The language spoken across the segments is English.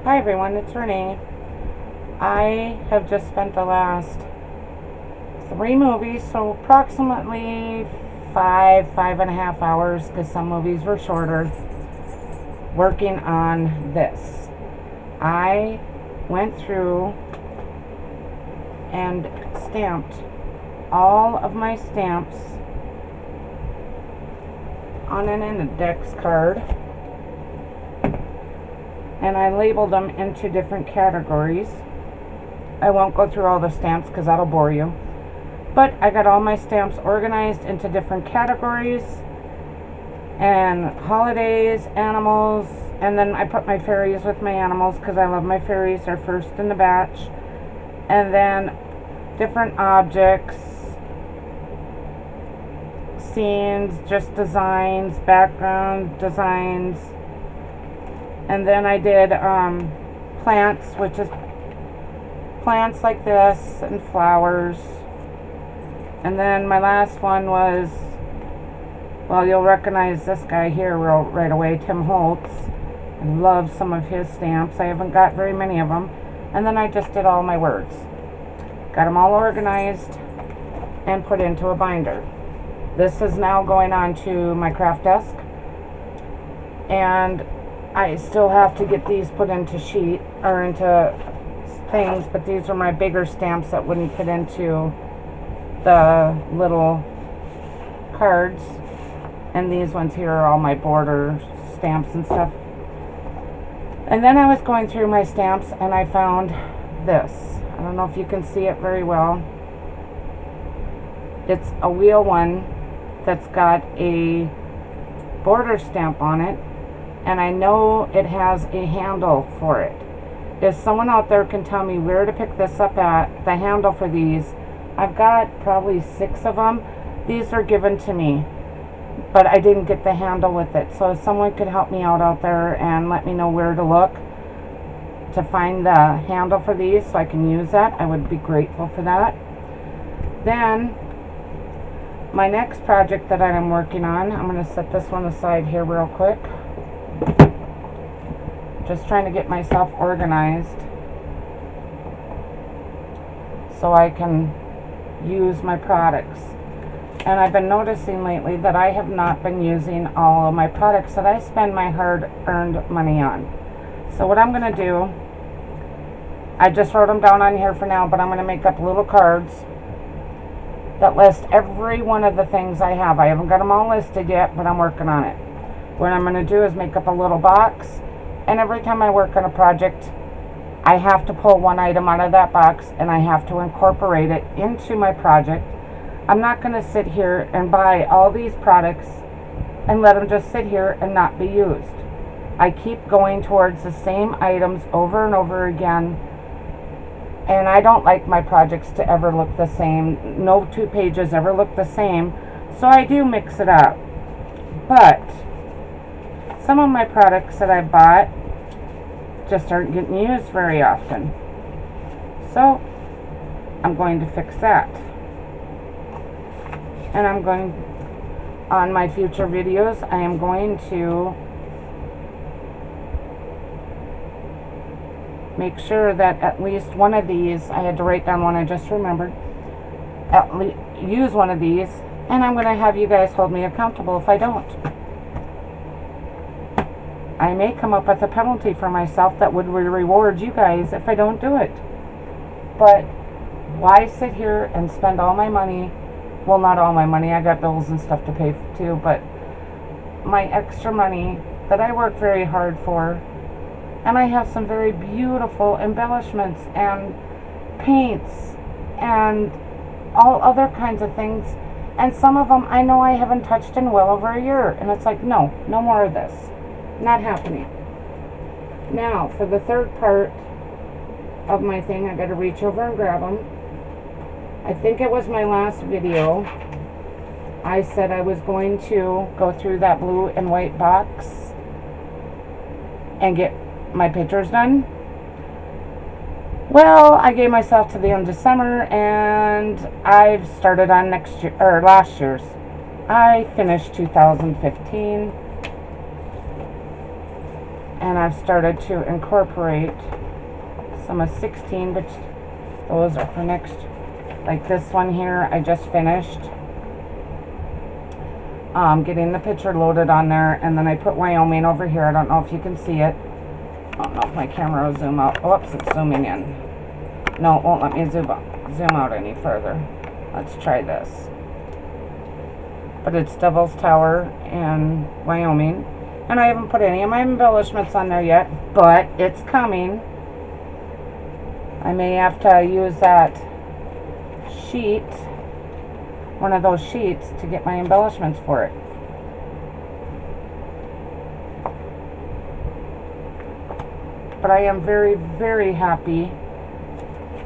Hi everyone, it's Renee. I have just spent the last 3 movies, so approximately 5.5 hours, because some movies were shorter, working on this. I went through and stamped all of my stamps on an index card, and I labeled them into different categories. I won't go through all the stamps because that'll bore you. But I got all my stamps organized into different categories and holidays, animals, and then I put my fairies with my animals because I love my fairies. They're first in the batch. And then different objects, scenes, just designs, background designs. And then I did plants, which is plants like this and flowers. And then my last one was, well, you'll recognize this guy here right away, Tim Holtz. I love some of his stamps. I haven't got very many of them. And then I just did all my words. Got them all organized and put into a binder. This is now going on to my craft desk. And I still have to get these put into sheet or into things, but these are my bigger stamps that wouldn't fit into the little cards. And these ones here are all my border stamps and stuff. And then I was going through my stamps and I found this. I don't know if you can see it very well. It's a wheel one that's got a border stamp on it, and I know it has a handle for it. If someone out there can tell me where to pick this up at, the handle for these, I've got probably 6 of them. These are given to me, but I didn't get the handle with it. So if someone could help me out there and let me know where to look to find the handle for these so I can use that, I would be grateful for that. Then my next project that I'm working on, I'm going to set this one aside here real quick. Just trying to get myself organized so I can use my products. And I've been noticing lately that I have not been using all of my products that I spend my hard-earned money on. So what I'm going to do, I just wrote them down on here for now, but I'm going to make up little cards that list every one of the things I have. I haven't got them all listed yet, but I'm working on it. What I'm going to do is make up a little box, and every time I work on a project, I have to pull one item out of that box and I have to incorporate it into my project. I'm not going to sit here and buy all these products and let them just sit here and not be used. I keep going towards the same items over and over again, and I don't like my projects to ever look the same. No 2 pages ever look the same, so I do mix it up. But some of my products that I bought just aren't getting used very often. So I'm going to fix that. And I'm going, on my future videos, I am going to make sure that at least one of these, I had to write down one I just remembered, use one of these, and I'm going to have you guys hold me accountable if I don't. I may come up with a penalty for myself that would reward you guys if I don't do it. But why sit here and spend all my money? Well, not all my money. I got bills and stuff to pay too, but my extra money that I work very hard for, and I have some very beautiful embellishments and paints and all other kinds of things, and some of them I know I haven't touched in well over a year, and it's like, no more of this. Not happening. Now, for the third part of my thing, I gotta reach over and grab them. I think it was my last video. I said I was going to go through that blue and white box and get my pictures done. Well, I gave myself to the end of summer, and I've started on last year's. I finished 2015. and I've started to incorporate some of 16, but those are for next. Like this one here, I just finished getting the picture loaded on there, and then I put Wyoming over here. I don't know if you can see it. I don't know if my camera will zoom out. Whoops, it's zooming in. No, it won't let me zoom out any further. Let's try this. But it's Devil's Tower in Wyoming. And I haven't put any of my embellishments on there yet, but it's coming. I may have to use that sheet, one of those sheets, to get my embellishments for it. But I am very, very happy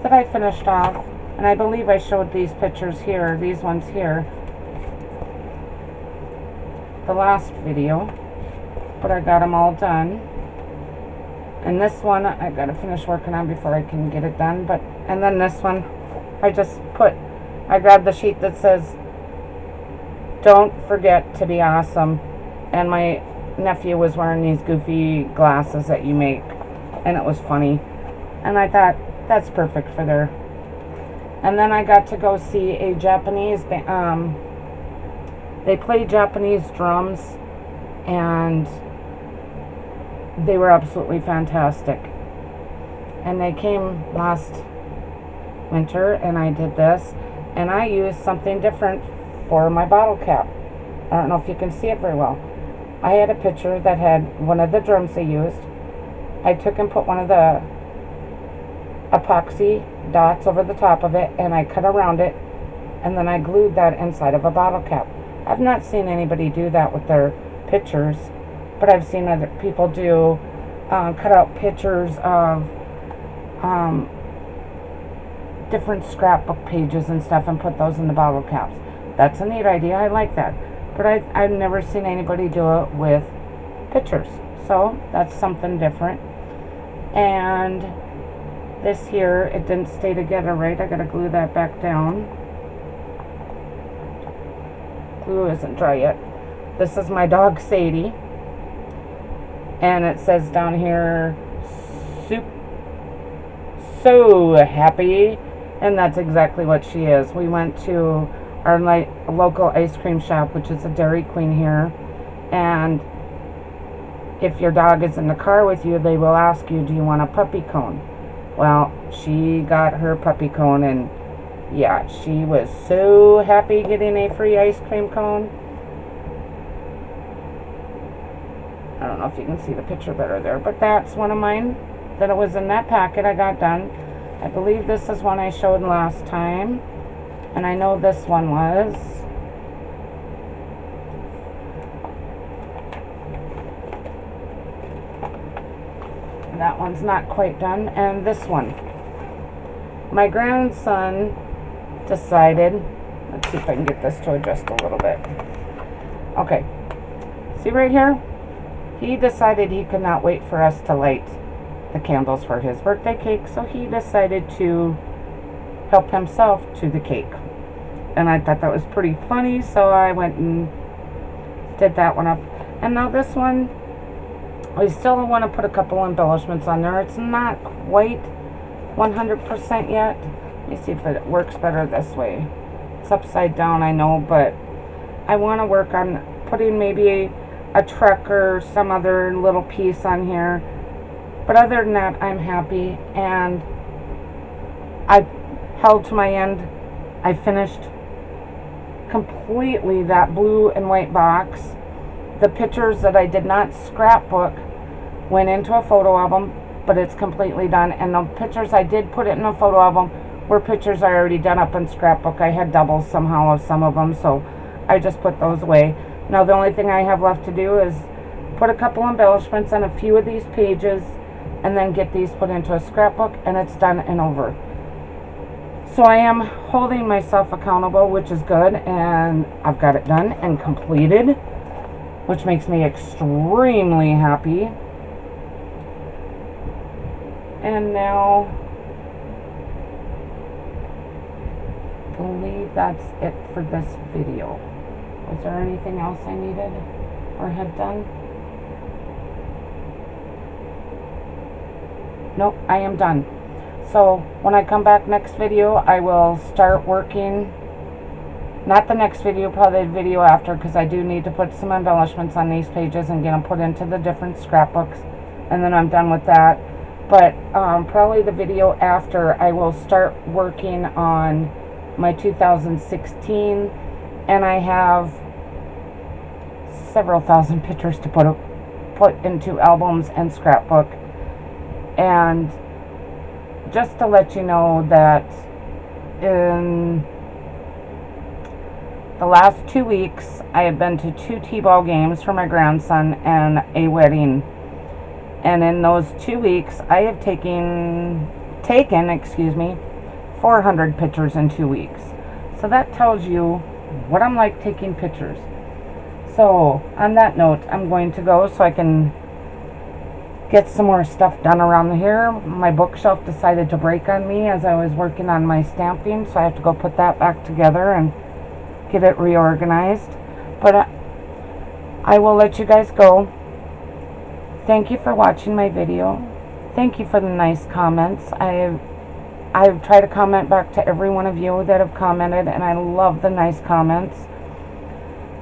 that I finished off. And I believe I showed these pictures here, these ones here, the last video. But I got them all done. And this one I gotta finish working on before I can get it done. And then this one I grabbed the sheet that says "Don't forget to be awesome," and my nephew was wearing these goofy glasses that you make, and it was funny, and I thought that's perfect for there. And then I got to go see a Japanese they play Japanese drums, and they were absolutely fantastic. And they came last winter, and I did this, and I used something different for my bottle cap. I don't know if you can see it very well. I had a picture that had one of the drums they used. I took and put one of the epoxy dots over the top of it, and I cut around it, and then I glued that inside of a bottle cap. I've not seen anybody do that with their pictures, but I've seen other people do cut out pictures of different scrapbook pages and stuff and put those in the bottle caps. That's a neat idea. I like that. But I've never seen anybody do it with pictures. So that's something different. And this here, it didn't stay together right. I gotta glue that back down. Glue isn't dry yet. This is my dog Sadie. And it says down here, so happy. And that's exactly what she is. We went to our local ice cream shop, which is a Dairy Queen here. And if your dog is in the car with you, they will ask you, do you want a puppy cone? Well, she got her puppy cone, and yeah, she was so happy getting a free ice cream cone. I don't know if you can see the picture better there, but that's one of mine that it was in that packet I got done. I believe this is one I showed last time, and I know this one was. That one's not quite done, and this one. My grandson decided, let's see if I can get this to adjust a little bit. Okay, see right here? He decided he could not wait for us to light the candles for his birthday cake, so he decided to help himself to the cake. And I thought that was pretty funny, so I went and did that one up. And now this one, we still want to put a couple embellishments on there. It's not quite 100% yet. Let me see if it works better this way. It's upside down, I know, but I want to work on putting maybe a truck or some other little piece on here. But other than that, I'm happy, and I held to my end. I finished completely that blue and white box. The pictures that I did not scrapbook went into a photo album, but it's completely done. And the pictures I did put it in a photo album were pictures I already done up in scrapbook. I had doubles somehow of some of them, so I just put those away. Now the only thing I have left to do is put a couple embellishments on a few of these pages, and then get these put into a scrapbook, and it's done and over. So I am holding myself accountable, which is good, and I've got it done and completed, which makes me extremely happy. And now, I believe that's it for this video. Was there anything else I needed or had done? Nope, I am done. So when I come back next video, I will start working, not the next video, probably the video after, because I do need to put some embellishments on these pages and get them put into the different scrapbooks, and then I'm done with that. But probably the video after, I will start working on my 2016, and I have several thousand pictures to put into albums and scrapbook. And just to let you know that in the last 2 weeks, I have been to 2 t-ball games for my grandson and a wedding. And in those 2 weeks, I have taken 400 pictures in 2 weeks. So that tells you what I'm like taking pictures. So on that note, I'm going to go so I can get some more stuff done around here. My bookshelf decided to break on me as I was working on my stamping, so I have to go put that back together and get it reorganized. But I will let you guys go. Thank you for watching my video. Thank you for the nice comments. I've tried to comment back to every one of you that have commented, and I love the nice comments.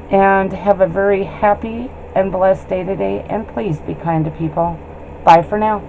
And have a very happy and blessed day today, and please be kind to people. Bye for now.